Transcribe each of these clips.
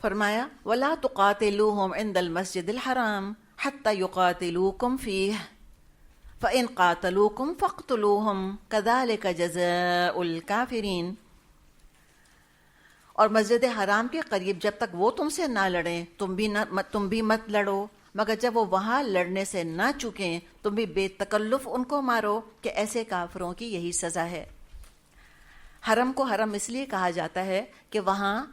فرمایا وَلَا تُقَاتِلُوهُمْ عِنْدَ الْمَسْجِدِ الْحَرَامِ حَتَّى يُقَاتِلُوكُمْ فِيهِ فَإِنْ قَاتَلُوكُمْ فَاقْتُلُوهُمْ كَذَلِكَ جَزَاءُ الْكَافِرِينَ۔ اور مسجد حرام کے قریب جب تک وہ تم سے نہ لڑیں تم بھی مت لڑو، مگر جب وہ وہاں لڑنے سے نہ چکیں تم بھی بے تکلف ان کو مارو، کہ ایسے کافروں کی یہی سزا ہے۔ حرم کو حرم اس لیے کہا جاتا ہے کہ وہاں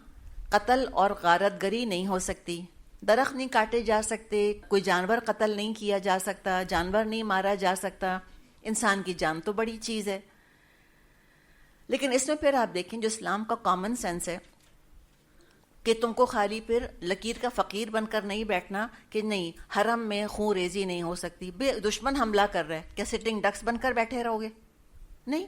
قتل اور غارت گری نہیں ہو سکتی، درخت نہیں کاٹے جا سکتے، کوئی جانور قتل نہیں کیا جا سکتا، جانور نہیں مارا جا سکتا، انسان کی جان تو بڑی چیز ہے۔ لیکن اس میں پھر آپ دیکھیں جو اسلام کا کامن سینس ہے کہ تم کو خالی پھر لکیر کا فقیر بن کر نہیں بیٹھنا کہ نہیں حرم میں خون ریزی نہیں ہو سکتی، بے دشمن حملہ کر رہا ہے کیا سٹنگ ڈکس بن کر بیٹھے رہو گے؟ نہیں،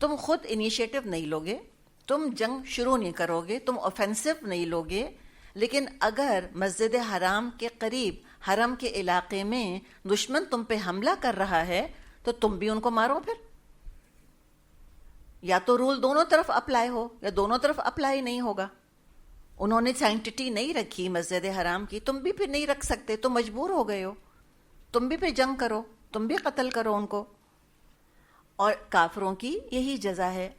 تم خود انیشیٹو نہیں لوگے، تم جنگ شروع نہیں کرو گے، تم اوفینسو نہیں لوگے، لیکن اگر مسجد حرام کے قریب حرم کے علاقے میں دشمن تم پہ حملہ کر رہا ہے تو تم بھی ان کو مارو پھر۔ یا تو رول دونوں طرف اپلائی ہو یا دونوں طرف اپلائی نہیں ہوگا۔ انہوں نے سائنٹٹی نہیں رکھی مسجد حرام کی، تم بھی پھر نہیں رکھ سکتے، تم مجبور ہو گئے ہو، تم بھی پھر جنگ کرو، تم بھی قتل کرو ان کو۔ اور کافروں کی یہی جزا ہے،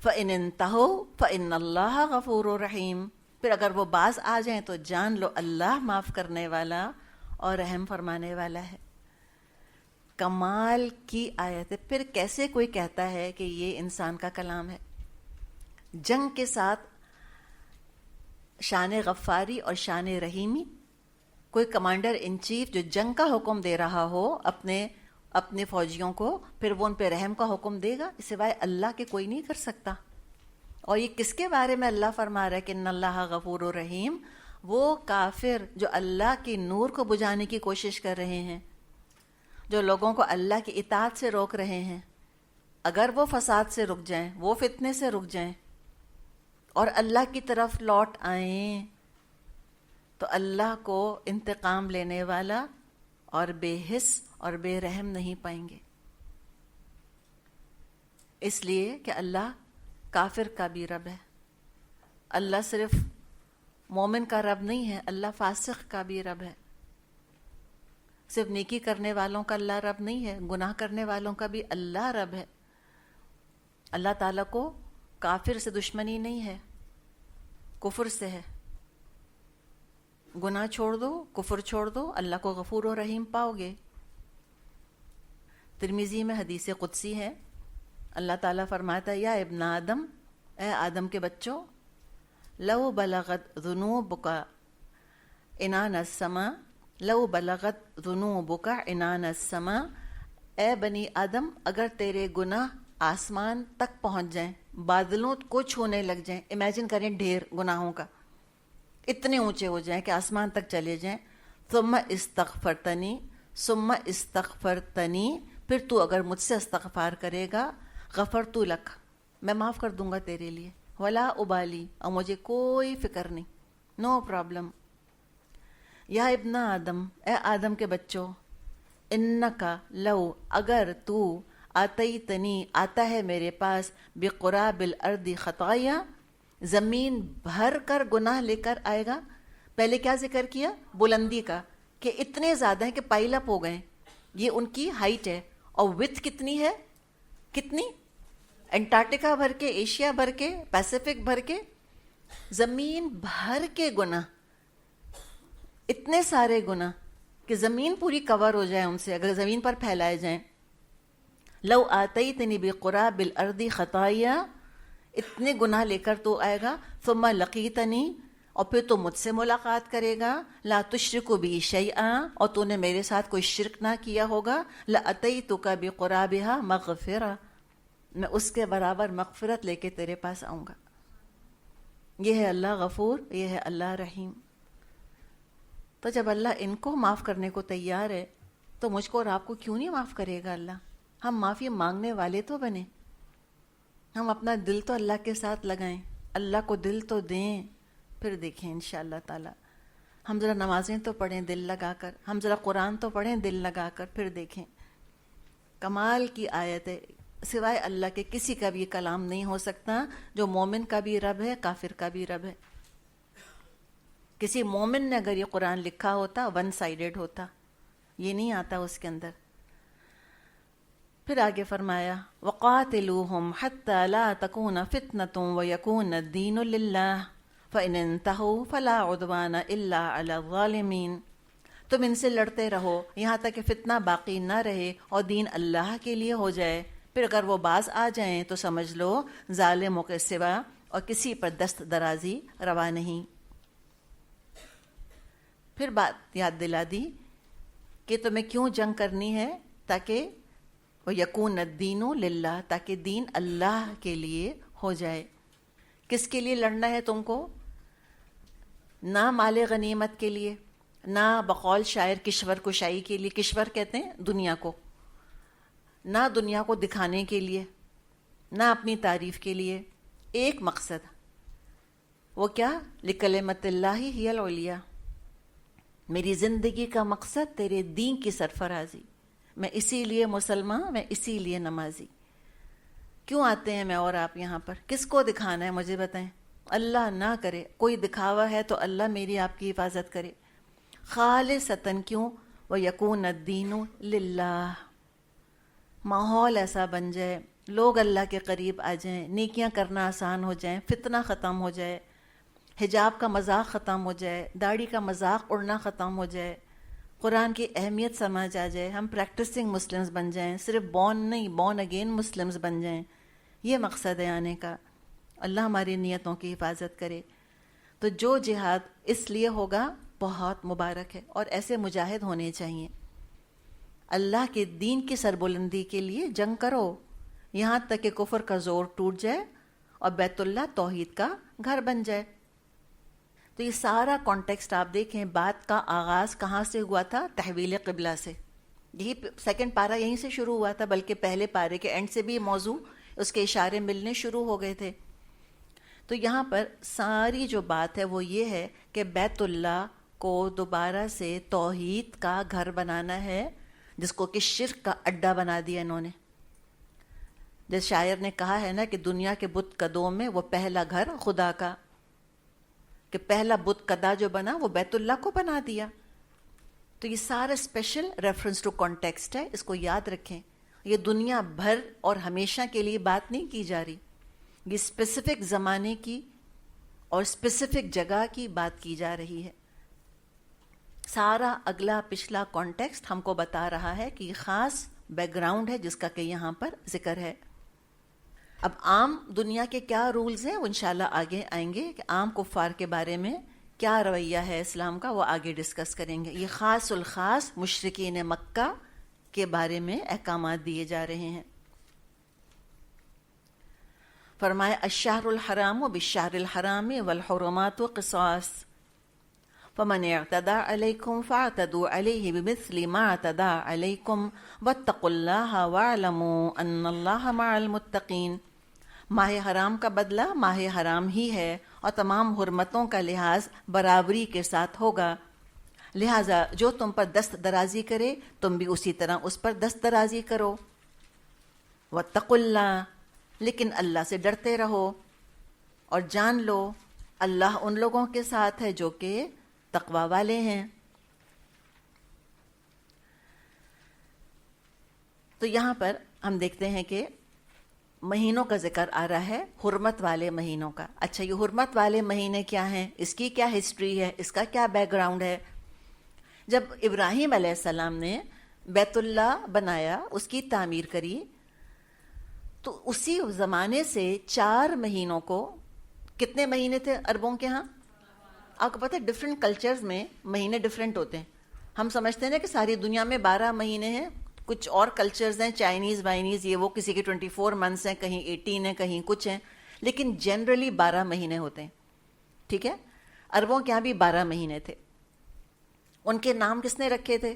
فَإِنِ انْتَهُوا فَإِنَّ اللَّهَ غَفُورٌ رَحِيمٌ۔ پھر اگر وہ باز آ جائیں تو جان لو اللہ معاف کرنے والا اور رحم فرمانے والا ہے۔ کمال کی آیت ہے۔ پھر کیسے کوئی کہتا ہے کہ یہ انسان کا کلام ہے؟ جنگ کے ساتھ شان غفاری اور شان رحیمی، کوئی کمانڈر ان چیف جو جنگ کا حکم دے رہا ہو اپنے فوجیوں کو، پھر وہ ان پہ رحم کا حکم دے گا؟ سوائے اللہ کے کوئی نہیں کر سکتا۔ اور یہ کس کے بارے میں اللہ فرما رہا ہے کہ ان اللہ غفور و رحیم؟ وہ کافر جو اللہ کے نور کو بجھانے کی کوشش کر رہے ہیں، جو لوگوں کو اللہ کی اطاعت سے روک رہے ہیں، اگر وہ فساد سے رک جائیں، وہ فتنے سے رک جائیں اور اللہ کی طرف لوٹ آئیں تو اللہ کو انتقام لینے والا اور بے حس اور بے رحم نہیں پائیں گے، اس لیے کہ اللہ کافر کا بھی رب ہے۔ اللہ صرف مومن کا رب نہیں ہے، اللہ فاسق کا بھی رب ہے۔ صرف نیکی کرنے والوں کا اللہ رب نہیں ہے، گناہ کرنے والوں کا بھی اللہ رب ہے۔ اللہ تعالیٰ کو کافر سے دشمنی نہیں ہے، کفر سے ہے۔ گناہ چھوڑ دو، کفر چھوڑ دو، اللہ کو غفور و رحیم پاؤ گے۔ ترمذی میں حدیث قدسی ہے، اللہ تعالیٰ فرماتا ہے یا ابن آدم، اے آدم کے بچوں، لو بلغت ذنوبک عنان السماء، لو بلغت ذنوبک عنان السماء، اے بنی آدم اگر تیرے گناہ آسمان تک پہنچ جائیں، بادلوں کو چھونے لگ جائیں، امیجن کریں ڈھیر گناہوں کا اتنے اونچے ہو جائیں کہ آسمان تک چلے جائیں، ثم استغفرتنی، ثم استغفرتنی، پھر تو اگر مجھ سے استغفار کرے گا، غفرت لک، میں معاف کر دوں گا تیرے لیے، ولا ابالی، اور مجھے کوئی فکر نہیں، نو پرابلم۔ یا ابن آدم، اے آدم کے بچوں، انکا لو، اگر تو آتیتنی، آتا ہے میرے پاس، بقراب الارض خطایا، زمین بھر کر گناہ لے کر آئے گا۔ پہلے کیا ذکر کیا؟ بلندی کا، کہ اتنے زیادہ ہیں کہ پائل اپ ہو گئے، یہ ان کی ہائٹ ہے، اور وتھ کتنی ہے؟ کتنی؟ انٹارکٹیکا بھر کے، ایشیا بھر کے، پیسیفک بھر کے، زمین بھر کے گناہ، اتنے سارے گناہ کہ زمین پوری کور ہو جائے ان سے اگر زمین پر پھیلائے جائیں۔ لو آتیتنی بقراب الارض خطایا، اتنے گناہ لے کر تو آئے گا، ثم لقیتنی، اور پھر تو مجھ سے ملاقات کرے گا، لا تشرک بی شیئا، اور تو نے میرے ساتھ کوئی شرک نہ کیا ہوگا، لاتیتک بقرابها مغفرہ، میں اس کے برابر مغفرت لے کے تیرے پاس آؤں گا۔ یہ ہے اللہ غفور، یہ ہے اللہ رحیم۔ تو جب اللہ ان کو معاف کرنے کو تیار ہے تو مجھ کو اور آپ کو کیوں نہیں معاف کرے گا اللہ؟ ہم معافی مانگنے والے تو بنیں، ہم اپنا دل تو اللہ کے ساتھ لگائیں، اللہ کو دل تو دیں، پھر دیکھیں انشاءاللہ تعالی۔ ہم ذرا نمازیں تو پڑھیں دل لگا کر، ہم ذرا قرآن تو پڑھیں دل لگا کر، پھر دیکھیں۔ کمال کی آیت ہے، سوائے اللہ کے کسی کا بھی کلام نہیں ہو سکتا، جو مومن کا بھی رب ہے، کافر کا بھی رب ہے۔ کسی مومن نے اگر یہ قرآن لکھا ہوتا ون سائیڈڈ ہوتا، یہ نہیں آتا اس کے اندر۔ پھر آگے فرمایا وَقَاتِلُوهُمْ حَتَّى لَا تَكُونَ فِتْنَةٌ وَيَكُونَ الدِّينُ لِلَّهِ فَإِنِ انْتَهُوا فَلَا عُدْوَانَ إِلَّا عَلَى الظَّالِمِينَ، تم ان سے لڑتے رہو یہاں تک کہ فتنہ باقی نہ رہے اور دین اللہ کے لیے ہو جائے، پھر اگر وہ باز آ جائیں تو سمجھ لو ظالموں کے سوا اور کسی پر دست درازی روا نہیں۔ پھر بات یاد دلا دی کہ تمہیں کیوں جنگ کرنی ہے، تاکہ وَيَكُونَ الدِّينُ لِلَّهِ، تاکہ دین اللہ کے لیے ہو جائے۔ کس کے لیے لڑنا ہے تم کو؟ نہ مال غنیمت کے لیے، نہ بقول شاعر کشور کشائی کے لیے، کشور کہتے ہیں دنیا کو، نہ دنیا کو دکھانے کے لیے، نہ اپنی تعریف کے لیے، ایک مقصد، وہ کیا؟ لِکَلِمَتِ اللَّهِ هِيَ الْعُلْيَا، میری زندگی کا مقصد تیرے دین کی سرفرازی، میں اسی لیے مسلمان، میں اسی لیے نمازی۔ کیوں آتے ہیں میں اور آپ یہاں پر؟ کس کو دکھانا ہے مجھے بتائیں؟ اللہ نہ کرے کوئی دکھاوا ہے تو اللہ میری آپ کی حفاظت کرے، خالصتاً کیوں؟ وَيَكُونَ الدِّينُ لِلَّهِ، ماحول ایسا بن جائے، لوگ اللہ کے قریب آ جائیں، نیکیاں کرنا آسان ہو جائیں، فتنہ ختم ہو جائے، حجاب کا مذاق ختم ہو جائے، داڑھی کا مذاق اڑنا ختم ہو جائے، قرآن کی اہمیت سمجھ آ جائے، ہم پریکٹسنگ مسلمز بن جائیں، صرف بورن نہیں بورن اگین مسلمز بن جائیں۔ یہ مقصد ہے آنے کا۔ اللہ ہماری نیتوں کی حفاظت کرے۔ تو جو جہاد اس لیے ہوگا بہت مبارک ہے، اور ایسے مجاہد ہونے چاہیے۔ اللہ کے دین کی سربلندی کے لیے جنگ کرو یہاں تک کہ کفر کا زور ٹوٹ جائے اور بیت اللہ توحید کا گھر بن جائے۔ تو یہ سارا کانٹیکسٹ آپ دیکھیں، بات کا آغاز کہاں سے ہوا تھا؟ تحویل قبلہ سے۔ یہی سیکنڈ پارہ یہیں سے شروع ہوا تھا، بلکہ پہلے پارے کے اینڈ سے بھی موضوع اس کے اشارے ملنے شروع ہو گئے تھے۔ تو یہاں پر ساری جو بات ہے وہ یہ ہے کہ بیت اللہ کو دوبارہ سے توحید کا گھر بنانا ہے، جس کو کہ شرک کا اڈا بنا دیا انہوں نے۔ جس شاعر نے کہا ہے نا کہ دنیا کے بت قدوں میں وہ پہلا گھر خدا کا، کہ پہلا بت قدا جو بنا وہ بیت اللہ کو بنا دیا۔ تو یہ سارا اسپیشل ریفرنس ٹو کانٹیکسٹ ہے، اس کو یاد رکھیں۔ یہ دنیا بھر اور ہمیشہ کے لیے بات نہیں کی جا رہی، یہ اسپیسیفک زمانے کی اور اسپیسیفک جگہ کی بات کی جا رہی ہے۔ سارا اگلا پچھلا کانٹیکسٹ ہم کو بتا رہا ہے کہ یہ خاص بیک گراؤنڈ ہے جس کا کہ یہاں پر ذکر ہے۔ اب عام دنیا کے کیا رولز ہیں وہ انشاءاللہ آگے آئیں گے، کہ عام کفار کے بارے میں کیا رویہ ہے اسلام کا، وہ آگے ڈسکس کریں گے۔ یہ خاص الخاص مشرکین مکہ کے بارے میں احکامات دیے جا رہے ہیں۔ فرمایا الشہر الحرام بالشہر الحرام والحرمات قصاص فمن اعتدى علیکم فاعتدوا علیہ بمثل ما اعتدى علیکم واتقوا اللہ واعلموا ان اللہ مع المتقین۔ ماہ حرام کا بدلہ ماہ حرام ہی ہے، اور تمام حرمتوں کا لحاظ برابری کے ساتھ ہوگا، لہٰذا جو تم پر دست درازی کرے تم بھی اسی طرح اس پر دست درازی کرو۔ واتقوا اللہ، لیکن اللہ سے ڈرتے رہو اور جان لو اللہ ان لوگوں کے ساتھ ہے جو کہ تقوی والے ہیں۔ تو یہاں پر ہم دیکھتے ہیں کہ مہینوں کا ذکر آ رہا ہے، حرمت والے مہینوں کا۔ اچھا، یہ حرمت والے مہینے کیا ہیں؟ اس کی کیا ہسٹری ہے؟ اس کا کیا بیک گراؤنڈ ہے؟ جب ابراہیم علیہ السلام نے بیت اللہ بنایا، اس کی تعمیر کری، تو اسی زمانے سے 4 مہینوں کو، کتنے مہینے تھے عربوں کے ہاں؟ آپ کو پتہ ہے ڈفرینٹ کلچرز میں مہینے ڈفرینٹ ہوتے ہیں۔ ہم سمجھتے ہیں نا کہ ساری دنیا میں 12 مہینے ہیں، کچھ اور کلچرز ہیں، چائنیز وائنیز یہ وہ، کسی کے 24 منتھس ہیں، کہیں 18 ہیں، کہیں کچھ ہیں، لیکن جنرلی 12 مہینے ہوتے ہیں۔ ٹھیک ہے، عربوں کے یہاں بھی 12 مہینے تھے۔ ان کے نام کس نے رکھے تھے؟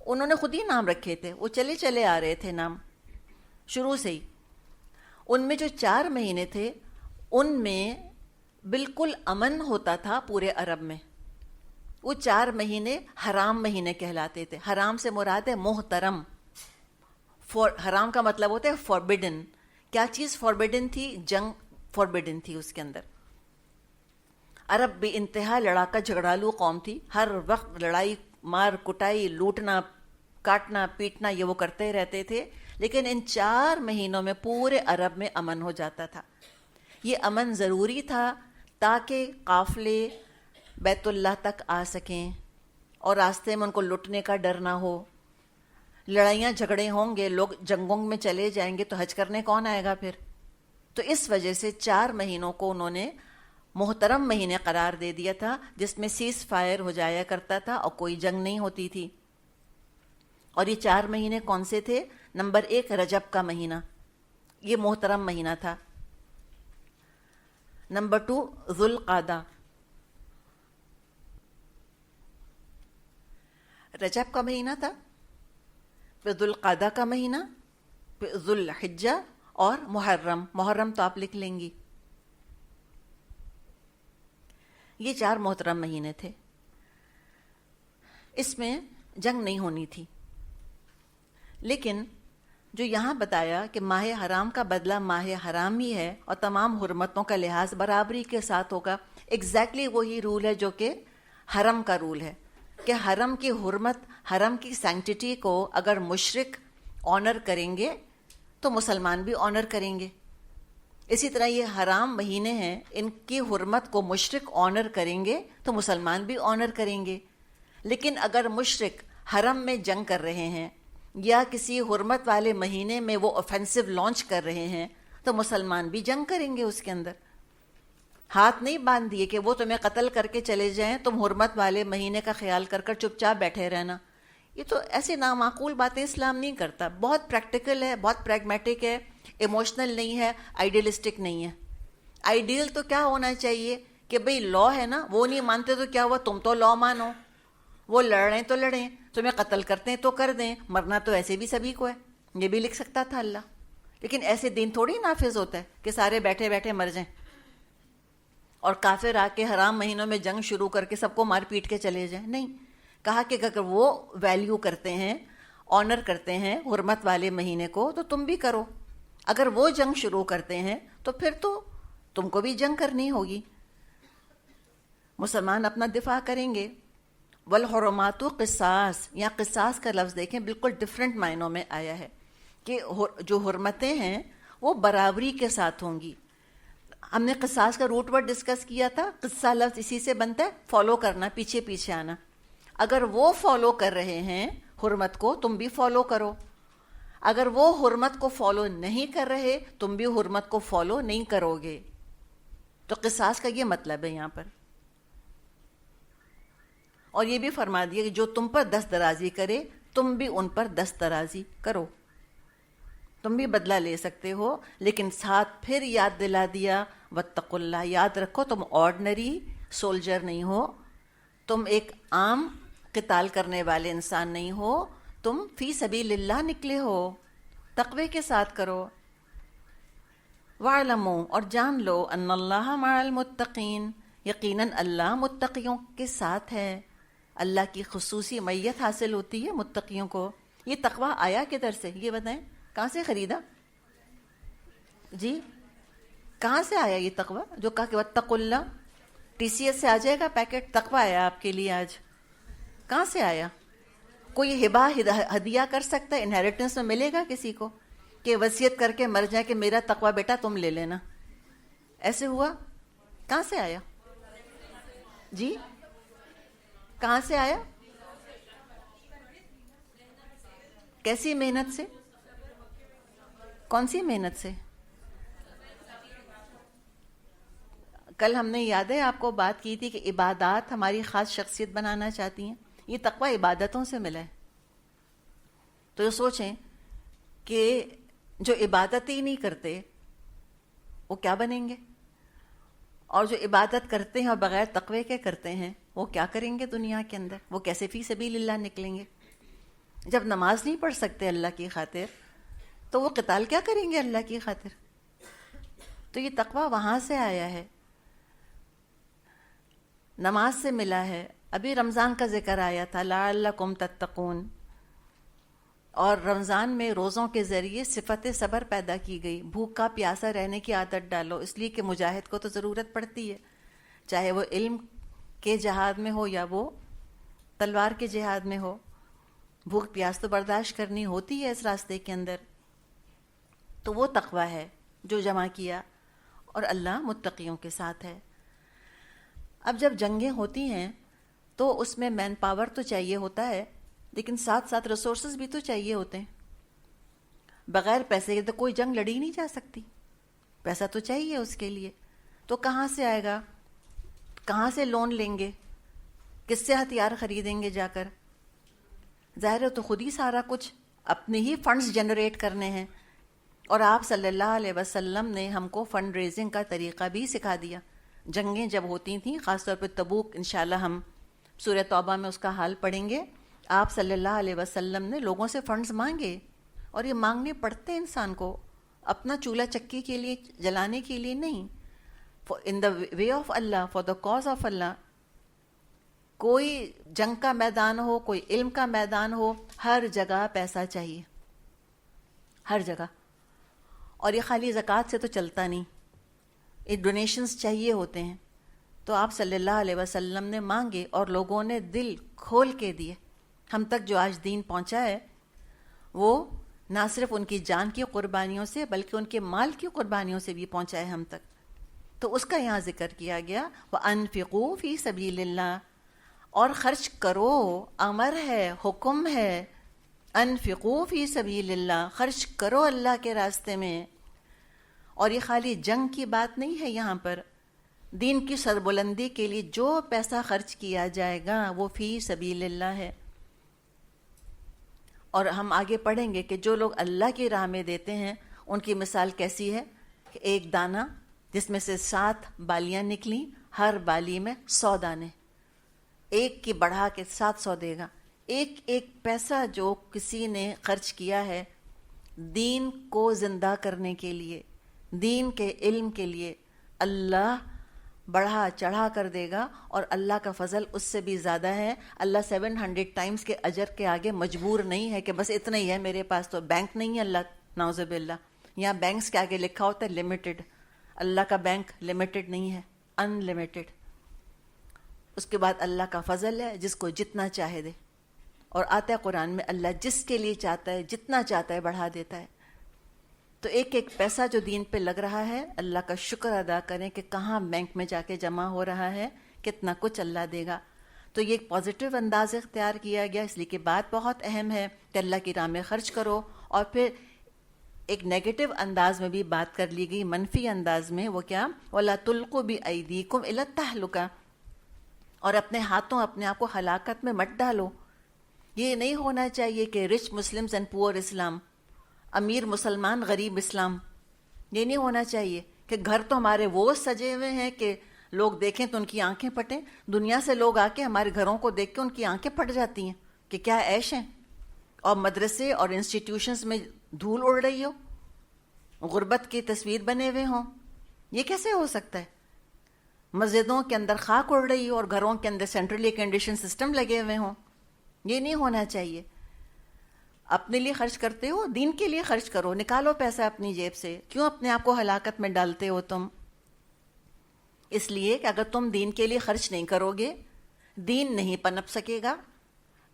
انہوں نے خود ہی نام رکھے تھے، وہ چلے چلے آ رہے تھے نام شروع سے ہی۔ ان میں جو 4 مہینے تھے ان میں بالکل امن ہوتا تھا پورے عرب میں۔ وہ 4 مہینے حرام مہینے کہلاتے تھے۔ حرام سے مراد ہے محترم۔ حرام کا مطلب ہوتا ہے فوربڈن۔ کیا چیز فوربڈن تھی؟ جنگ فوربڈن تھی اس کے اندر۔ عرب بھی انتہا لڑاکا جھگڑالو قوم تھی، ہر وقت لڑائی مار کٹائی لوٹنا کاٹنا پیٹنا یہ وہ کرتے رہتے تھے، لیکن ان 4 مہینوں میں پورے عرب میں امن ہو جاتا تھا۔ یہ امن ضروری تھا تاکہ قافلے بیت اللہ تک آ سکیں اور راستے میں ان کو لٹنے کا ڈر نہ ہو۔ لڑائیاں جھگڑے ہوں گے، لوگ جنگوں میں چلے جائیں گے تو حج کرنے کون آئے گا پھر؟ تو اس وجہ سے 4 مہینوں کو انہوں نے محترم مہینے قرار دے دیا تھا، جس میں سیز فائر ہو جایا کرتا تھا اور کوئی جنگ نہیں ہوتی تھی۔ اور یہ 4 مہینے کون سے تھے؟ نمبر 1 رجب کا مہینہ، یہ محترم مہینہ تھا۔ نمبر 2 ذوالقعدہ، رجب کا مہینہ تھا، پھر ذوالقعدہ کا مہینہ، پھر ذوالحجہ اور محرم۔ محرم تو آپ لکھ لیں گی۔ یہ 4 محترم مہینے تھے، اس میں جنگ نہیں ہونی تھی۔ لیکن جو یہاں بتایا کہ ماہ حرام کا بدلہ ماہ حرام ہی ہے اور تمام حرمتوں کا لحاظ برابری کے ساتھ ہوگا، ایگزیکٹلی وہی رول ہے جو کہ حرم کا رول ہے، کہ حرم کی حرمت، حرم کی سینکٹیٹی کو اگر مشرک آنر کریں گے تو مسلمان بھی آنر کریں گے۔ اسی طرح یہ حرام مہینے ہیں، ان کی حرمت کو مشرک آنر کریں گے تو مسلمان بھی آنر کریں گے۔ لیکن اگر مشرک حرم میں جنگ کر رہے ہیں یا کسی حرمت والے مہینے میں وہ اوفینسو لانچ کر رہے ہیں تو مسلمان بھی جنگ کریں گے اس کے اندر۔ ہاتھ نہیں باندھ دیے کہ وہ تمہیں قتل کر کے چلے جائیں، تم حرمت والے مہینے کا خیال کر کر چپ چاپ بیٹھے رہنا۔ یہ تو ایسے نامعقول باتیں اسلام نہیں کرتا، بہت پریکٹیکل ہے، بہت پریگمیٹک ہے، ایموشنل نہیں ہے، آئیڈیلسٹک نہیں ہے۔ آئیڈیل تو کیا ہونا چاہیے کہ بھئی لا ہے نا، وہ نہیں مانتے تو کیا ہوا، تم تو لا مانو، وہ لڑ رہے ہیں تو لڑیں، تمہیں قتل کرتے ہیں تو کر دیں، مرنا تو ایسے بھی سبھی کو ہے، یہ بھی لکھ سکتا تھا اللہ۔ لیکن ایسے دین تھوڑی نافذ ہوتا ہے کہ سارے بیٹھے بیٹھے مر جائیں اور کافر آ کے حرام مہینوں میں جنگ شروع کر کے سب کو مار پیٹ کے چلے جائیں۔ نہیں، کہا کہ اگر وہ ویلیو کرتے ہیں، آنر کرتے ہیں حرمت والے مہینے کو تو تم بھی کرو۔ اگر وہ جنگ شروع کرتے ہیں تو پھر تو تم کو بھی جنگ کرنی ہوگی، مسلمان اپنا دفاع کریں گے۔ والحرمات قصاص، یا قصاص کا لفظ دیکھیں بالکل ڈفرینٹ معنوں میں آیا ہے کہ جو حرمتیں ہیں وہ برابری کے ساتھ ہوں گی۔ ہم نے قصاص کا روٹ ورڈ ڈسکس کیا تھا، قصہ لفظ اسی سے بنتا ہے، فالو کرنا، پیچھے پیچھے آنا۔ اگر وہ فالو کر رہے ہیں حرمت کو، تم بھی فالو کرو۔ اگر وہ حرمت کو فالو نہیں کر رہے، تم بھی حرمت کو فالو نہیں کرو گے۔ تو قصاص کا یہ مطلب ہے یہاں پر۔ اور یہ بھی فرما دیا کہ جو تم پر دست درازی کرے تم بھی ان پر دست درازی کرو، تم بھی بدلہ لے سکتے ہو۔ لیکن ساتھ پھر یاد دلا دیا واتقوا اللہ، یاد رکھو تم آرڈنری سولجر نہیں ہو، تم ایک عام قتال کرنے والے انسان نہیں ہو، تم فی سبیل اللہ نکلے ہو، تقوی کے ساتھ کرو۔ وَاعْلَمُوا، اور جان لو، ان اللہ مع المتقین، یقیناً اللہ متقیوں کے ساتھ ہے۔ اللہ کی خصوصی معیت حاصل ہوتی ہے متقیوں کو۔ یہ تقوی آیا کدھر سے، یہ بتائیں، کہاں سے خریدا؟ جی کہاں سے آیا یہ تقوی جو کہا کہ واتقوا اللہ؟ ٹی سی ایس سے آ جائے گا پیکٹ، تقوی آیا آپ کے لیے آج، کہاں سے آیا؟ کوئی ہبہ ہدیہ کر سکتا ہے؟ انہیریٹنس میں ملے گا کسی کو کہ وصیت کر کے مر جائے کہ میرا تقوی بیٹا تم لے لینا؟ ایسے ہوا؟ کہاں سے آیا؟ جی کہاں سے آیا؟ کیسی محنت سے؟ کون سی محنت سے؟ کل ہم نے یاد ہے آپ کو بات کی تھی کہ عبادات ہماری خاص شخصیت بنانا چاہتی ہیں، یہ تقوی عبادتوں سے ملا ہے۔ تو یہ سوچیں کہ جو عبادت ہی نہیں کرتے وہ کیا بنیں گے، اور جو عبادت کرتے ہیں اور بغیر تقوی کے کرتے ہیں وہ کیا کریں گے دنیا کے اندر، وہ کیسے فی سبیل اللہ نکلیں گے؟ جب نماز نہیں پڑھ سکتے اللہ کی خاطر تو وہ قتال کیا کریں گے اللہ کی خاطر؟ تو یہ تقوی وہاں سے آیا ہے، نماز سے ملا ہے۔ ابھی رمضان کا ذکر آیا تھا، لعلکم تتقون، اور رمضان میں روزوں کے ذریعے صفت صبر پیدا کی گئی۔ بھوکا پیاسا رہنے کی عادت ڈالو، اس لیے کہ مجاہد کو تو ضرورت پڑتی ہے، چاہے وہ علم کے جہاد میں ہو یا وہ تلوار کے جہاد میں ہو. بھوک پیاس تو برداشت کرنی ہوتی ہے اس راستے کے اندر. تو وہ تقوی ہے جو جمع کیا, اور اللہ متقیوں کے ساتھ ہے. اب جب جنگیں ہوتی ہیں تو اس میں مین پاور تو چاہیے ہوتا ہے, لیکن ساتھ ساتھ ریسورسز بھی تو چاہیے ہوتے ہیں. بغیر پیسے کے تو کوئی جنگ لڑی نہیں جا سکتی, پیسہ تو چاہیے اس کے لیے. تو کہاں سے آئے گا, کہاں سے لون لیں گے, کس سے ہتھیار خریدیں گے جا کر؟ ظاہر ہے تو خود ہی سارا کچھ اپنے ہی فنڈز جنریٹ کرنے ہیں. اور آپ صلی اللہ علیہ وسلم نے ہم کو فنڈ ریزنگ کا طریقہ بھی سکھا دیا. جنگیں جب ہوتی تھیں, خاص طور پہ تبوک, انشاءاللہ ہم سورہ توبہ میں اس کا حال پڑھیں گے, آپ صلی اللہ علیہ وسلم نے لوگوں سے فنڈز مانگے. اور یہ مانگنے پڑتے ہیں انسان کو, اپنا چولہا چکی کے لیے جلانے کے لیے نہیں, in the way of Allah, for the cause of Allah. کوئی جنگ کا میدان ہو, کوئی علم کا میدان ہو, ہر جگہ پیسہ چاہیے, ہر جگہ. اور یہ خالی زکوٰۃ سے تو چلتا نہیں, یہ ڈونیشنز چاہیے ہوتے ہیں. تو آپ صلی اللہ علیہ وسلم نے مانگے اور لوگوں نے دل کھول کے دیے. ہم تک جو آج دین پہنچا ہے وہ نہ صرف ان کی جان کی قربانیوں سے بلکہ ان کے مال کی قربانیوں سے بھی پہنچا ہے ہم تک. تو اس کا یہاں ذکر کیا گیا, وَأَنفِقُوا فِي سَبِيلِ اللَّهِ, اور خرچ کرو, امر ہے, حکم ہے. انفقوا فی سبیل اللہ, خرچ کرو اللہ کے راستے میں. اور یہ خالی جنگ کی بات نہیں ہے, یہاں پر دین کی سربلندی کے لیے جو پیسہ خرچ کیا جائے گا وہ فی سبیل اللہ ہے. اور ہم آگے پڑھیں گے کہ جو لوگ اللہ کی راہ میں دیتے ہیں ان کی مثال کیسی ہے, کہ ایک دانہ جس میں سے 7 بالیاں نکلیں, ہر بالی میں 100 دانے, ایک کی بڑھا کے 700 دے گا. ایک ایک پیسہ جو کسی نے خرچ کیا ہے دین کو زندہ کرنے کے لیے, دین کے علم کے لیے, اللہ بڑھا چڑھا کر دے گا. اور اللہ کا فضل اس سے بھی زیادہ ہے. اللہ 700 ٹائمز کے اجر کے آگے مجبور نہیں ہے کہ بس اتنا ہی ہے میرے پاس, تو بینک نہیں ہے اللہ, نعوذ باللہ. یہاں بینکس کے آگے لکھا ہوتا ہے لمیٹڈ, اللہ کا بینک لمیٹڈ نہیں ہے, ان لمیٹڈ. اس کے بعد اللہ کا فضل ہے, جس کو جتنا چاہے دے. اور آتا ہے قرآن میں, اللہ جس کے لیے چاہتا ہے جتنا چاہتا ہے بڑھا دیتا ہے. تو ایک ایک پیسہ جو دین پہ لگ رہا ہے, اللہ کا شکر ادا کریں کہ کہاں بینک میں جا کے جمع ہو رہا ہے, کتنا کچھ اللہ دے گا. تو یہ ایک پازیٹیو انداز اختیار کیا گیا, اس لیے کہ بات بہت اہم ہے کہ اللہ کی راہ میں خرچ کرو. اور پھر ایک نیگیٹو انداز میں بھی بات کر لی گئی, منفی انداز میں, وہ کیا, وَلَا تُلْقُوا بِأَيْدِيكُمْ إِلَى التَّهْلُكَةِ, اور اپنے ہاتھوں اپنے آپ کو ہلاکت میں مت ڈالو. یہ نہیں ہونا چاہیے کہ رچ مسلمز اینڈ پور اسلام, امیر مسلمان غریب اسلام. یہ نہیں ہونا چاہیے کہ گھر تو ہمارے وہ سجے ہوئے ہیں کہ لوگ دیکھیں تو ان کی آنکھیں پھٹیں. دنیا سے لوگ آ کے ہمارے گھروں کو دیکھ کے ان کی آنکھیں پھٹ جاتی ہیں کہ کیا عیش ہیں. اور مدرسے اور انسٹیٹیوشنز میں دھول اڑ رہی ہو, غربت کی تصویر بنے ہوئے ہوں. یہ کیسے ہو سکتا ہے؟ مسجدوں کے اندر خاک اڑ رہی ہو اور گھروں کے اندر سینٹرلی کنڈیشن سسٹم لگے ہوئے ہوں. یہ نہیں ہونا چاہیے. اپنے لیے خرچ کرتے ہو, دین کے لیے خرچ کرو, نکالو پیسہ اپنی جیب سے. کیوں اپنے آپ کو ہلاکت میں ڈالتے ہو تم؟ اس لیے کہ اگر تم دین کے لیے خرچ نہیں کرو گے, دین نہیں پنپ سکے گا,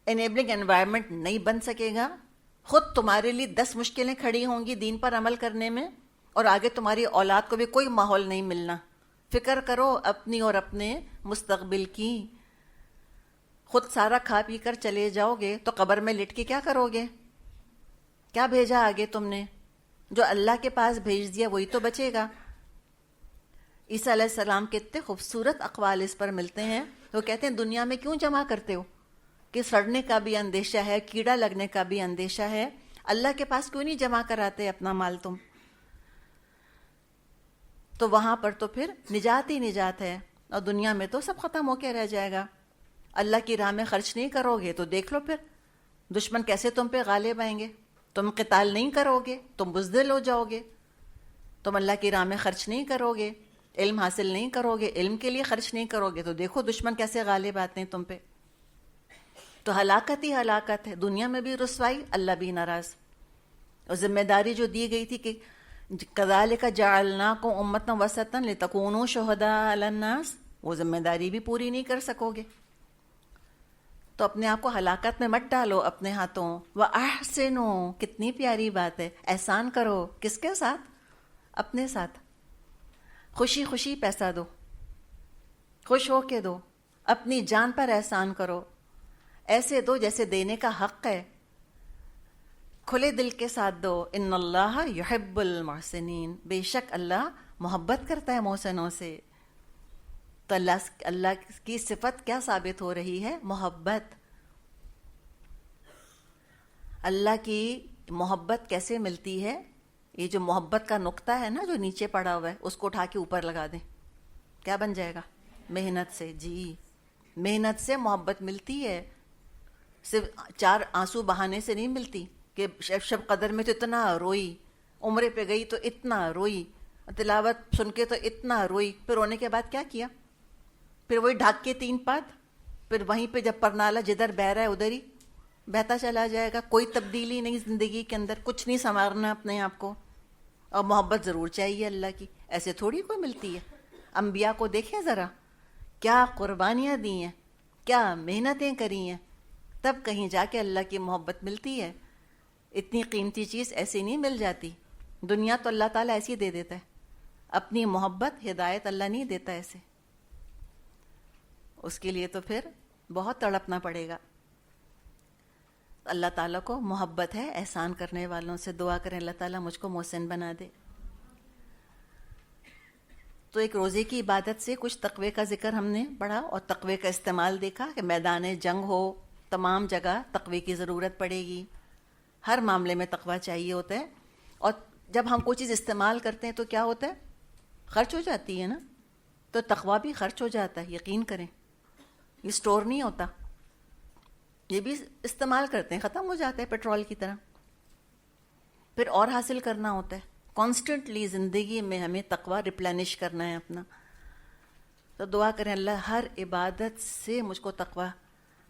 انیبلنگ انوائرمنٹ نہیں بن سکے گا, خود تمہارے لیے 10 مشکلیں کھڑی ہوں گی دین پر عمل کرنے میں, اور آگے تمہاری اولاد کو بھی کوئی ماحول نہیں ملنا. فکر کرو اپنی اور اپنے مستقبل کی. خود سارا کھا پی کر چلے جاؤ گے تو قبر میں لٹ کے کیا کرو گے؟ کیا بھیجا آگے تم نے؟ جو اللہ کے پاس بھیج دیا وہی تو بچے گا. عیسیٰ علیہ السلام کے اتنے خوبصورت اقوال اس پر ملتے ہیں. وہ کہتے ہیں دنیا میں کیوں جمع کرتے ہو کہ سڑنے کا بھی اندیشہ ہے, کیڑا لگنے کا بھی اندیشہ ہے. اللہ کے پاس کیوں نہیں جمع کراتے اپنا مال تم؟ تو وہاں پر تو پھر نجات ہی نجات ہے, اور دنیا میں تو سب ختم ہو کے رہ جائے گا. اللہ کی راہ میں خرچ نہیں کرو گے تو دیکھ لو پھر دشمن کیسے تم پہ غالب آئیں گے. تم قتال نہیں کرو گے, تم بزدل ہو جاؤ گے. تم اللہ کی راہ میں خرچ نہیں کرو گے, علم حاصل نہیں کرو گے, علم کے لیے خرچ نہیں کرو گے, تو دیکھو دشمن کیسے غالب آتے ہیں تم پہ. تو ہلاکت ہی ہلاکت ہے, دنیا میں بھی رسوائی, اللہ بھی ناراض. اور ذمہ داری جو دی گئی تھی کہ كَذَلِكَ جَعَلْنَاكُمْ أُمَّةً وَسَطًا لِتَكُونُوا شُهَدَاءَ عَلَى النَّاسِ, وہ ذمہ داری بھی پوری نہیں کر سکو گے. تو اپنے آپ کو ہلاکت میں مت ڈالو اپنے ہاتھوں. وَأَحْسِنُوا، کتنی پیاری بات ہے. احسان کرو کس کے ساتھ؟ اپنے ساتھ. خوشی خوشی پیسہ دو، خوش ہو کے دو. اپنی جان پر احسان کرو، ایسے دو جیسے دینے کا حق ہے. کھلے دل کے ساتھ دو. ان اللہ یحب المحسنین، بے شک اللہ محبت کرتا ہے محسنوں سے. تو اللہ کی صفت کیا ثابت ہو رہی ہے؟ محبت. اللہ کی محبت کیسے ملتی ہے؟ یہ جو محبت کا نقطہ ہے نا جو نیچے پڑا ہوا ہے، اس کو اٹھا کے اوپر لگا دیں، کیا بن جائے گا؟ محنت سے. جی محنت سے محبت ملتی ہے. صرف 4 آنسو بہانے سے نہیں ملتی کہ شب قدر میں تو اتنا روئی، عمرے پہ گئی تو اتنا روئی، تلاوت سن کے تو اتنا روئی، پھر رونے کے بعد کیا کیا؟ پھر وہی ڈھاک کے 3 پات، پھر وہیں پہ جب پرنالہ جدھر بہہ رہا ہے ادھر ہی بہتا چلا جائے گا. کوئی تبدیلی نہیں زندگی کے اندر، کچھ نہیں سنوارنا اپنے آپ کو. اور محبت ضرور چاہیے اللہ کی، ایسے تھوڑی کوئی ملتی ہے. انبیاء کو دیکھیں ذرا، کیا قربانیاں دی ہیں، کیا محنتیں کری ہیں، تب کہیں جا کے اللہ کی محبت ملتی ہے. اتنی قیمتی چیز ایسی نہیں مل جاتی. دنیا تو اللہ تعالیٰ ایسی دے دیتا ہے، اپنی محبت ہدایت اللہ نہیں دیتا ایسے. اس کے لیے تو پھر بہت تڑپنا پڑے گا. اللہ تعالیٰ کو محبت ہے احسان کرنے والوں سے. دعا کریں اللہ تعالیٰ مجھ کو محسن بنا دے. تو ایک روزے کی عبادت سے کچھ تقوی کا ذکر ہم نے پڑھا اور تقوی کا استعمال دیکھا کہ میدان جنگ ہو، تمام جگہ تقوی کی ضرورت پڑے گی. ہر معاملے میں تقوی چاہیے ہوتا ہے. اور جب ہم کوئی چیز استعمال کرتے ہیں تو کیا ہوتا ہے؟ خرچ ہو جاتی ہے نا. تو تقوی بھی خرچ ہو جاتا ہے، یقین کریں. یہ سٹور نہیں ہوتا، یہ بھی استعمال کرتے ہیں، ختم ہو جاتا ہے پیٹرول کی طرح. پھر اور حاصل کرنا ہوتا ہے. کانسٹنٹلی زندگی میں ہمیں تقوی ریپلینش کرنا ہے اپنا. تو دعا کریں اللہ ہر عبادت سے مجھ کو تقوی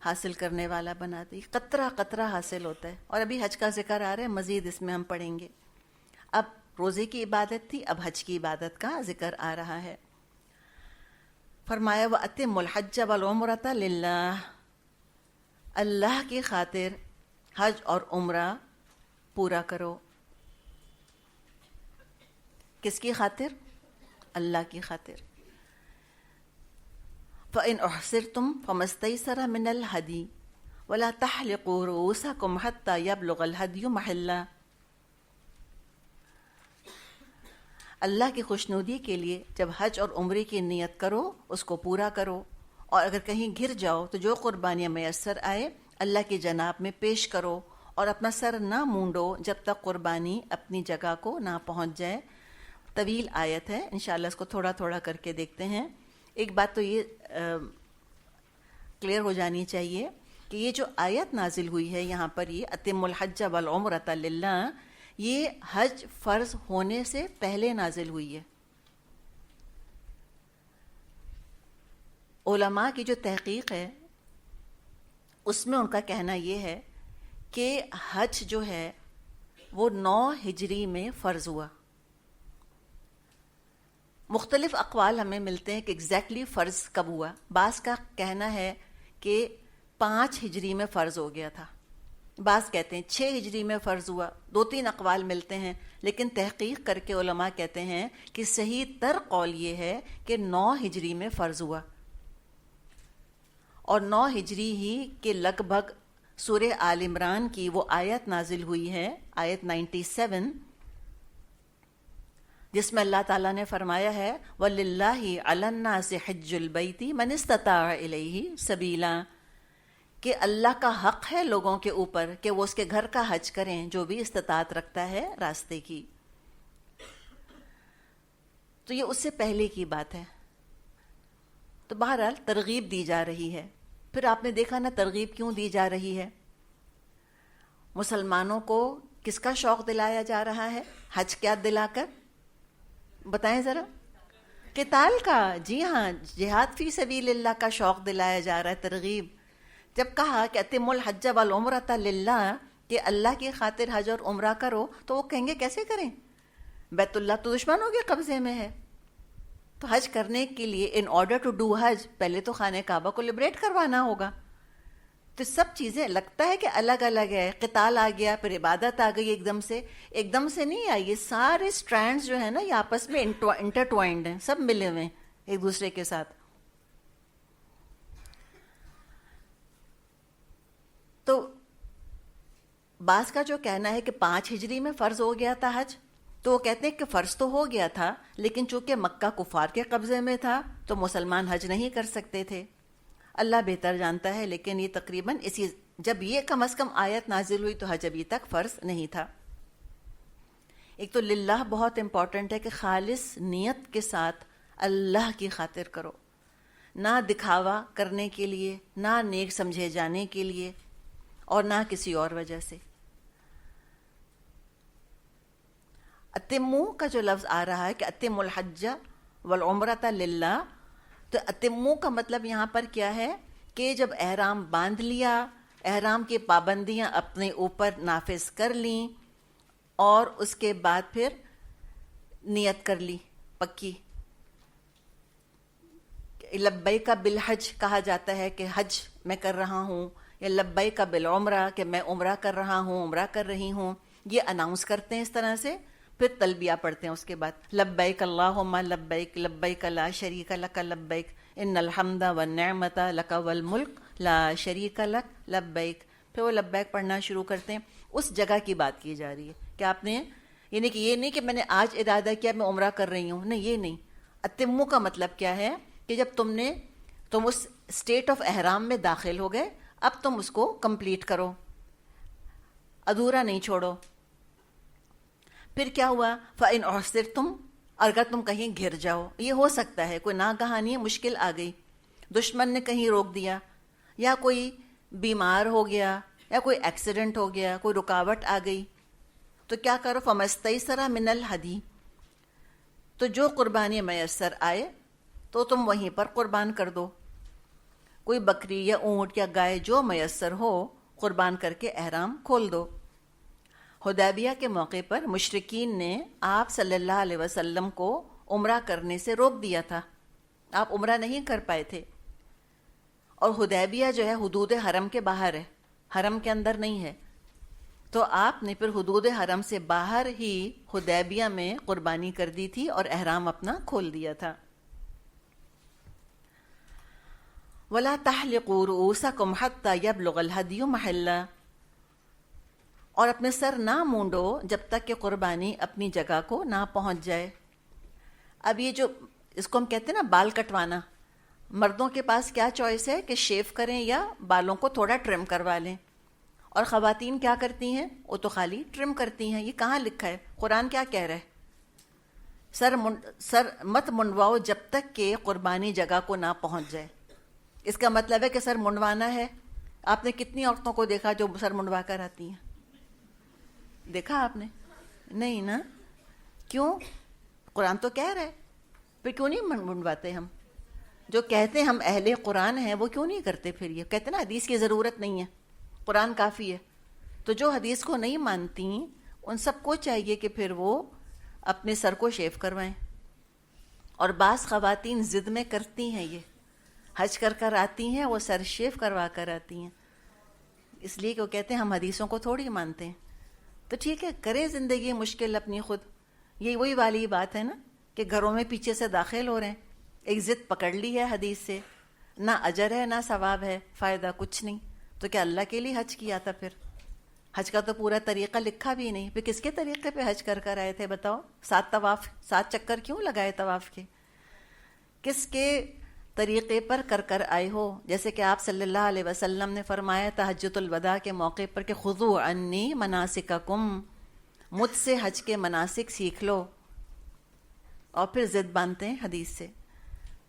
حاصل کرنے والا بنا دے. قطرہ قطرہ حاصل ہوتا ہے. اور ابھی حج کا ذکر آ رہا ہے، مزید اس میں ہم پڑھیں گے. اب روزے کی عبادت تھی، اب حج کی عبادت کا ذکر آ رہا ہے. فرمایا وَأَتِمُّ الْحَجَّ وَالْعُمْرَةَ لِلَّهِ، اللہ کی خاطر حج اور عمرہ پورا کرو. کس کی خاطر؟ اللہ کی خاطر. فَإِنْ أُحْصِرْتُمْ فَمَا اسْتَيْسَرَ مِنَ الْهَدْيِ وَلَا تَحْلِقُوا رُؤُوسَكُمْ حَتَّى يَبْلُغَ الْهَدْيُ مَحِلَّهُ. اللہ کی خوشنودی کے لیے جب حج اور عمرے کی نیت کرو اس کو پورا کرو. اور اگر کہیں گر جاؤ تو جو قربانیاں میسر آئے اللہ کی جناب میں پیش کرو. اور اپنا سر نہ مونڈو جب تک قربانی اپنی جگہ کو نہ پہنچ جائے. طویل آیت ہے، انشاءاللہ اس کو تھوڑا تھوڑا کر کے دیکھتے ہیں. ایک بات تو یہ کلیئر ہو جانی چاہیے کہ یہ جو آیت نازل ہوئی ہے یہاں پر، یہ اتم الحج والعمرۃ للہ، یہ حج فرض ہونے سے پہلے نازل ہوئی ہے. علماء کی جو تحقیق ہے اس میں ان کا کہنا یہ ہے کہ حج جو ہے وہ 9 ہجری میں فرض ہوا. مختلف اقوال ہمیں ملتے ہیں کہ ایگزیکٹلی فرض کب ہوا. بعض کا کہنا ہے کہ 5 ہجری میں فرض ہو گیا تھا، بعض کہتے ہیں 6 ہجری میں فرض ہوا. 2-3 اقوال ملتے ہیں، لیکن تحقیق کر کے علماء کہتے ہیں کہ صحیح تر قول یہ ہے کہ 9 ہجری میں فرض ہوا. اور 9 ہجری ہی کے لگ بھگ سورہ آل عمران کی وہ آیت نازل ہوئی ہے، آیت 97، جس میں اللہ تعالیٰ نے فرمایا ہے وَلِلَّهِ عَلَى النَّاسِ حِجُّ الْبَيْتِ مَنِ اسْتَطَاعَ إِلَيْهِ سَبِيلًا، کہ اللہ کا حق ہے لوگوں کے اوپر کہ وہ اس کے گھر کا حج کریں جو بھی استطاعت رکھتا ہے راستے کی. تو یہ اس سے پہلے کی بات ہے. تو بہرحال ترغیب دی جا رہی ہے. پھر آپ نے دیکھا نا ترغیب کیوں دی جا رہی ہے؟ مسلمانوں کو کس کا شوق دلایا جا رہا ہے حج کیا دلا کر؟ بتائیں ذرا. قتال کا. جی ہاں، جہاد فی سبیل اللہ کا شوق دلایا جا رہا ہے، ترغیب. جب کہا کہ اتم الحج والعمرۃ للہ، کہ اللہ کی خاطر حج اور عمرہ کرو، تو وہ کہیں گے کیسے کریں؟ بیت اللہ تو دشمنوں کے قبضے میں ہے، تو حج کرنے کے لیے ان آرڈر ٹو ڈو حج پہلے تو خانہ کعبہ کو لبریٹ کروانا ہوگا. تو سب چیزیں لگتا ہے کہ الگ الگ ہے، قتال آ گیا، پھر عبادت آ گئی ایک دم سے نہیں آئی. یہ سارے سٹرینڈز جو ہیں نا یہ آپس میں انٹرٹوائنڈ ہیں، سب ملے ہوئے ہیں ایک دوسرے کے ساتھ. تو بعض کا جو کہنا ہے کہ 5 ہجری میں فرض ہو گیا تھا حج، تو وہ کہتے ہیں کہ فرض تو ہو گیا تھا لیکن چونکہ مکہ کفار کے قبضے میں تھا تو مسلمان حج نہیں کر سکتے تھے. اللہ بہتر جانتا ہے، لیکن یہ تقریباً جب یہ کم از کم آیت نازل ہوئی تو حج ابھی تک فرض نہیں تھا. ایک تو للہ بہت امپورٹنٹ ہے کہ خالص نیت کے ساتھ اللہ کی خاطر کرو، نہ دکھاوا کرنے کے لیے، نہ نیک سمجھے جانے کے لیے، اور نہ کسی اور وجہ سے. اتمو کا جو لفظ آ رہا ہے کہ اتم الحج والعمرۃ للہ، تو اتمو کا مطلب یہاں پر کیا ہے کہ جب احرام باندھ لیا، احرام کی پابندیاں اپنے اوپر نافذ کر لیں، اور اس کے بعد پھر نیت کر لی پکی. لبیک بالحج کہا جاتا ہے کہ حج میں کر رہا ہوں، یا لبیک بالعمرہ کہ میں عمرہ کر رہا ہوں، عمرہ کر رہی ہوں. یہ اناؤنس کرتے ہیں اس طرح سے، پھر تلبیہ پڑھتے ہیں اس کے بعد، لبیک اللہم لبیک لبیک لا شریک لک لبیک ان الحمد والنعمت لک والملک لا شریک لک لبیک. پھر وہ لبیک پڑھنا شروع کرتے ہیں. اس جگہ کی بات کی جا رہی ہے کہ آپ نے، یعنی کہ یہ نہیں کہ میں نے آج ارادہ کیا میں عمرہ کر رہی ہوں، نہیں یہ نہیں. اتمو کا مطلب کیا ہے کہ جب تم اس اسٹیٹ آف احرام میں داخل ہو گئے، اب تم اس کو کمپلیٹ کرو، ادھورا نہیں چھوڑو. پھر کیا ہوا؟ فَإِنْ أُحْصِرْتُمْ، اگر تم کہیں گر جاؤ، یہ ہو سکتا ہے کوئی ناگہانی مشکل آ گئی، دشمن نے کہیں روک دیا، یا کوئی بیمار ہو گیا، یا کوئی ایکسیڈنٹ ہو گیا، کوئی رکاوٹ آ گئی، تو کیا کرو؟ فَمَا اسْتَيْسَرَ مِنَ الْهَدْيِ، تو جو قربانی میسر آئے تو تم وہیں پر قربان کر دو. کوئی بکری یا اونٹ یا گائے جو میسر ہو قربان کر کے احرام کھول دو. حدیبیہ کے موقع پر مشرکین نے آپ صلی اللہ علیہ وسلم کو عمرہ کرنے سے روک دیا تھا، آپ عمرہ نہیں کر پائے تھے. اور حدیبیہ جو ہے حدود حرم کے باہر ہے، حرم کے اندر نہیں ہے. تو آپ نے پھر حدود حرم سے باہر ہی حدیبیہ میں قربانی کر دی تھی اور احرام اپنا کھول دیا تھا. وَلَا تَحْلِقُوا رُؤُوسَكُمْ حَتَّى يَبْلُغَ الْهَدْيُ مَحِلَّهُ، اور اپنے سر نہ مونڈو جب تک کہ قربانی اپنی جگہ کو نہ پہنچ جائے. اب یہ جو اس کو ہم کہتے ہیں نا بال کٹوانا، مردوں کے پاس کیا چوائس ہے کہ شیو کریں یا بالوں کو تھوڑا ٹرم کروا لیں، اور خواتین کیا کرتی ہیں؟ وہ تو خالی ٹرم کرتی ہیں. یہ کہاں لکھا ہے؟ قرآن کیا کہہ رہا ہے؟ سر مت منڈواؤ جب تک کہ قربانی جگہ کو نہ پہنچ جائے. اس کا مطلب ہے کہ سر منڈوانا ہے. آپ نے کتنی عورتوں کو دیکھا جو سر منڈوا کر آتی ہیں؟ دیکھا آپ نے؟ نہیں نا. کیوں؟ قرآن تو کہہ رہا ہے. پھر کیوں نہیں منڈواتے ہم؟ جو کہتے ہیں ہم اہل قرآن ہیں وہ کیوں نہیں کرتے؟ پھر یہ کہتے ہیں نا حدیث کی ضرورت نہیں ہے، قرآن کافی ہے. تو جو حدیث کو نہیں مانتی ان سب کو چاہیے کہ پھر وہ اپنے سر کو شیو کروائیں. اور بعض خواتین ضد میں کرتی ہیں، یہ حج کر کر آتی ہیں وہ سر شیو کروا کر آتی ہیں، اس لیے کہ وہ کہتے ہیں ہم حدیثوں کو تھوڑی مانتے ہیں. تو ٹھیک ہے، کرے زندگی مشکل اپنی خود. یہ وہی والی بات ہے نا کہ گھروں میں پیچھے سے داخل ہو رہے ہیں، ایک ضد پکڑ لی ہے حدیث سے، نہ اجر ہے نہ ثواب ہے، فائدہ کچھ نہیں. تو کیا اللہ کے لیے حج کیا تھا؟ پھر حج کا تو پورا طریقہ لکھا بھی نہیں. پھر کس کے طریقے پہ حج کر کر آئے تھے بتاؤ؟ 7 چکر کیوں لگائے طواف کے؟ کس کے طریقے پر کر کر آئے ہو؟ جیسے کہ آپ صلی اللہ علیہ وسلم نے فرمایا تھا حجۃ الوداع کے موقع پر کہ خذوا عنی مناسککم، مجھ سے حج کے مناسک سیکھ لو. اور پھر ضد باندھتے ہیں حدیث سے.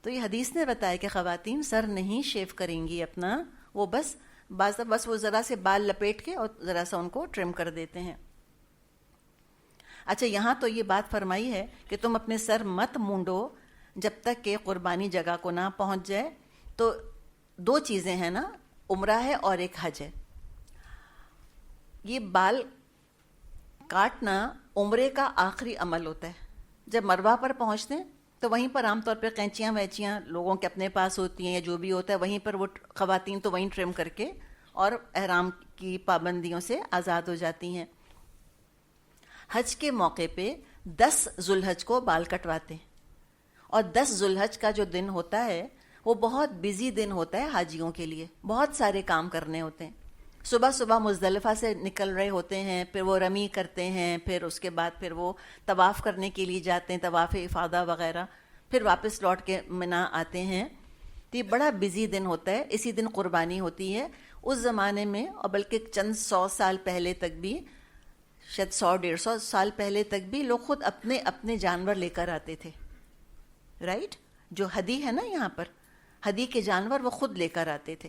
تو یہ حدیث نے بتایا کہ خواتین سر نہیں شیو کریں گی اپنا، وہ بس وہ ذرا سے بال لپیٹ کے اور ذرا سا ان کو ٹرم کر دیتے ہیں. اچھا، یہاں تو یہ بات فرمائی ہے کہ تم اپنے سر مت مونڈو جب تک کہ قربانی جگہ کو نہ پہنچ جائے. تو 2 چیزیں ہیں نا، عمرہ ہے اور ایک حج ہے. یہ بال کاٹنا عمرے کا آخری عمل ہوتا ہے. جب مروہ پر پہنچتے ہیں تو وہیں پر عام طور پہ قینچیاں وینچیاں لوگوں کے اپنے پاس ہوتی ہیں یا جو بھی ہوتا ہے وہیں پر وہ خواتین تو وہیں ٹرم کر کے اور احرام کی پابندیوں سے آزاد ہو جاتی ہیں. حج کے موقع پہ 10 ذوالحج کو بال کٹواتے ہیں, اور 10 ذوالحج کا جو دن ہوتا ہے وہ بہت بزی دن ہوتا ہے حاجیوں کے لیے, بہت سارے کام کرنے ہوتے ہیں. صبح صبح مزدلفہ سے نکل رہے ہوتے ہیں, پھر وہ رمی کرتے ہیں, پھر اس کے بعد پھر وہ طواف کرنے کے لیے جاتے ہیں, طواف افاضہ وغیرہ, پھر واپس لوٹ کے منی آتے ہیں. تو یہ بڑا بزی دن ہوتا ہے. اسی دن قربانی ہوتی ہے. اس زمانے میں, اور بلکہ چند 100 سال پہلے تک بھی, شاید 100-150 سال پہلے تک بھی لوگ خود اپنے اپنے جانور لے کر آتے تھے. رائٹ, جو ہدی ہے نا یہاں پر, ہدی کے جانور وہ خود لے کر آتے تھے.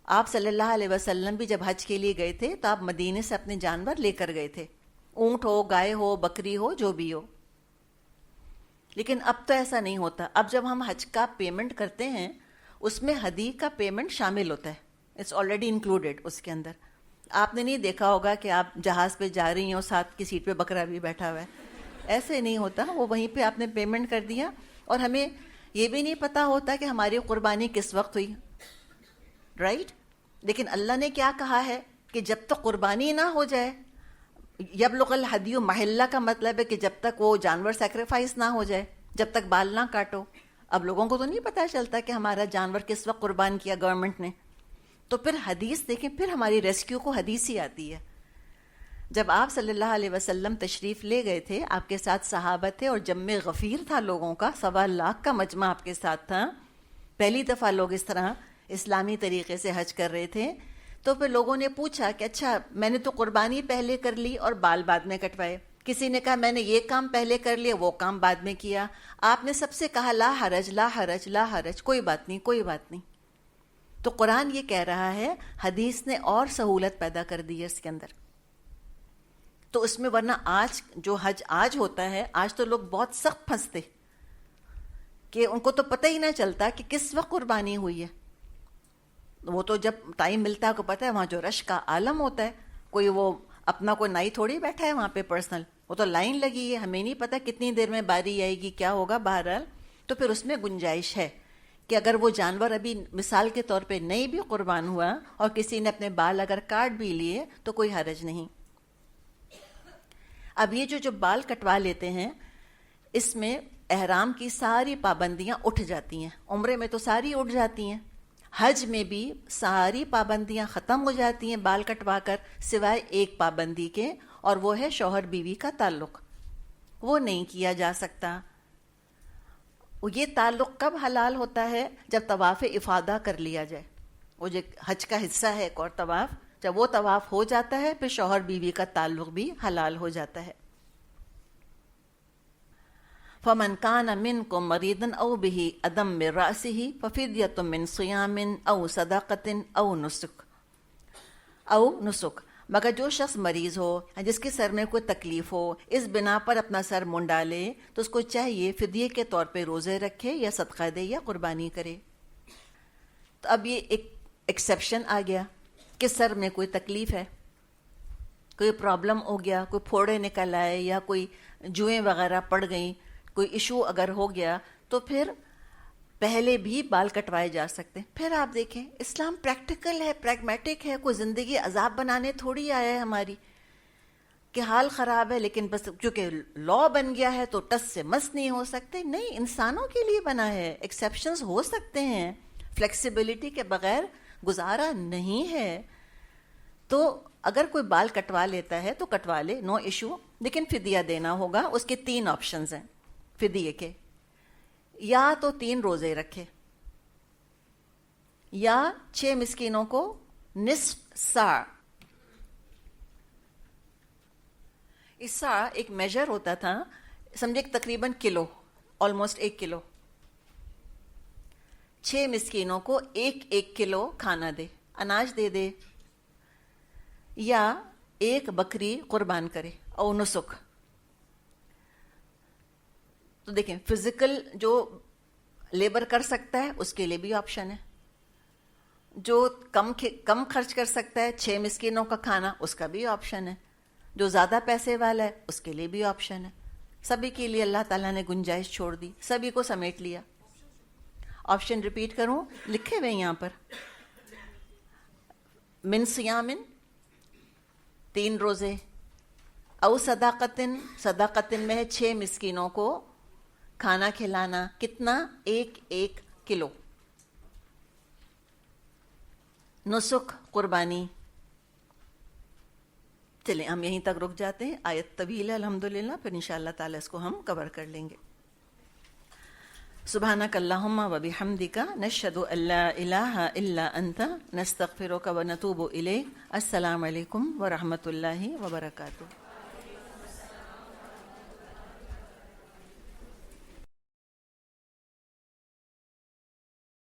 آپ صلی اللہ علیہ وسلم بھی جب حج کے لیے گئے تھے تو آپ مدینے سے اپنے جانور لے کر گئے تھے, اونٹ ہو, گائے ہو, بکری ہو, جو بھی ہو. لیکن اب تو ایسا نہیں ہوتا. اب جب ہم حج کا پیمنٹ کرتے ہیں اس میں ہدی کا پیمنٹ شامل ہوتا ہے, اٹس آلریڈی انکلوڈیڈ اس کے اندر. آپ نے نہیں دیکھا ہوگا کہ آپ جہاز پہ جا رہی ہیں اور ساتھ کی سیٹ پہ بکرا بھی بیٹھا ہوا ہے, ایسے نہیں ہوتا. وہ وہیں پہ آپ نے پیمنٹ کر دیا, اور ہمیں یہ بھی نہیں پتا ہوتا کہ ہماری قربانی کس وقت ہوئی. رائٹ, لیکن اللہ نے کیا کہا ہے کہ جب تک قربانی نہ ہو جائے, یبلغ الہدی محلہ کا مطلب ہے کہ جب تک وہ جانور سیکریفائس نہ ہو جائے, جب تک بال نہ کاٹو. اب لوگوں کو تو نہیں پتہ چلتا کہ ہمارا جانور کس وقت قربان کیا گورنمنٹ نے. تو پھر حدیث دیکھیں, پھر ہماری ریسکیو کو حدیث ہی آتی ہے. جب آپ صلی اللہ علیہ وسلم تشریف لے گئے تھے, آپ کے ساتھ صحابہ تھے اور جمع غفیر تھا لوگوں کا, 1.25 لاکھ کا مجمع آپ کے ساتھ تھا. پہلی دفعہ لوگ اس طرح اسلامی طریقے سے حج کر رہے تھے. تو پھر لوگوں نے پوچھا کہ اچھا, میں نے تو قربانی پہلے کر لی اور بال بعد میں کٹوائے. کسی نے کہا میں نے یہ کام پہلے کر لیا, وہ کام بعد میں کیا. آپ نے سب سے کہا لا حرج لا حرج لا حرج, کوئی بات نہیں کوئی بات نہیں. تو قرآن یہ کہہ رہا ہے, حدیث نے اور سہولت پیدا کر دی ہے اس کے اندر. تو اس میں ورنہ آج جو حج آج ہوتا ہے, آج تو لوگ بہت سخت پھنستے کہ ان کو تو پتہ ہی نہ چلتا کہ کس وقت قربانی ہوئی ہے. وہ تو جب ٹائم ملتا ہے کو پتہ ہے, وہاں جو رش کا عالم ہوتا ہے, کوئی وہ اپنا کوئی نائی تھوڑی بیٹھا ہے وہاں پہ پرسنل, وہ تو لائن لگی ہے, ہمیں نہیں پتہ کتنی دیر میں باری آئے گی, کیا ہوگا. بہرحال تو پھر اس میں گنجائش ہے کہ اگر وہ جانور ابھی مثال کے طور پہ نہیں بھی قربان ہوا اور کسی نے اپنے بال اگر کاٹ بھی لیے تو کوئی حرج نہیں. اب یہ جو بال کٹوا لیتے ہیں, اس میں احرام کی ساری پابندیاں اٹھ جاتی ہیں. عمرے میں تو ساری اٹھ جاتی ہیں, حج میں بھی ساری پابندیاں ختم ہو جاتی ہیں بال کٹوا کر, سوائے ایک پابندی کے, اور وہ ہے شوہر بیوی کا تعلق. وہ نہیں کیا جا سکتا. یہ تعلق کب حلال ہوتا ہے؟ جب طواف افادہ کر لیا جائے. وہ جو حج کا حصہ ہے ایک اور طواف, جب وہ طواف ہو جاتا ہے پھر شوہر بیوی کا تعلق بھی حلال ہو جاتا ہے. فَمَنْ كَانَ مِنْكُمْ مَرِيضًا أَوْ بِهِ أَذًى مِّن رَأْسِهِ فَفِدْيَةٌ مِّن صِيَامٍ أَوْ صَدَقَةٍ أَوْ نُسُكٍ. مگر جو شخص مریض ہو, جس کے سر میں کوئی تکلیف ہو, اس بنا پر اپنا سر منڈا لے, تو اس کو چاہیے فدیے کے طور پہ روزے رکھے یا صدقہ دے یا قربانی کرے. تو اب یہ ایک ایکسیپشن آ گیا کہ سر میں کوئی تکلیف ہے, کوئی پرابلم ہو گیا, کوئی پھوڑے نکل آئے یا کوئی جوئیں وغیرہ پڑ گئیں, کوئی ایشو اگر ہو گیا, تو پھر پہلے بھی بال کٹوائے جا سکتے ہیں. پھر آپ دیکھیں اسلام پریکٹیکل ہے, پریگمیٹک ہے, کوئی زندگی عذاب بنانے تھوڑی آیا ہے ہماری کہ حال خراب ہے لیکن بس چونکہ لا بن گیا ہے تو ٹس سے مس نہیں ہو سکتے. نہیں, انسانوں کے لیے بنا ہے, ایکسیپشنز ہو سکتے ہیں, فلیکسیبلٹی کے بغیر گزارا نہیں ہے. تو اگر کوئی بال کٹوا لیتا ہے تو کٹوا لے, نو ایشو, لیکن فدیہ دینا ہوگا. اس کے 3 آپشنز ہیں فدیے کے. یا تو 3 روزے رکھے, یا 6 مسکینوں کو نصف سا. اس سا ایک میجر ہوتا تھا, سمجھے تقریباً کلو, آلموسٹ 1 کلو. 6 مسکینوں کو 1 کلو کھانا دے, اناج دے دے, یا 1 بکری قربان کرے, او نسک. تو دیکھیں فزیکل جو لیبر کر سکتا ہے اس کے لیے بھی آپشن ہے, جو کم خرچ کر سکتا ہے 6 مسکینوں کا کھانا, اس کا بھی آپشن ہے, جو زیادہ پیسے والا ہے اس کے لیے بھی آپشن ہے. سبھی کے لیے اللہ تعالیٰ نے گنجائش چھوڑ دی، سبھی کو سمیٹ لیا۔ آپشن ریپیٹ کروں، لکھے ہوئے یہاں پر، من صیامن 3 روزے، او صداقتن، صداقتن میں ہے 6 مسکینوں کو کھانا کھلانا، کتنا؟ 1 کلو، نسک قربانی۔ چلیں ہم یہیں تک رک جاتے ہیں، آیت طویل ہے الحمدللہ، پھر انشاءاللہ تعالی اس کو ہم کور کر لیں گے۔ سبحانک اللہم و بحمدک، نشہد ان لا الہ الا انت، نستغفرک و نتوب الیک۔ السلام علیکم ورحمۃ اللہ وبرکاتہ۔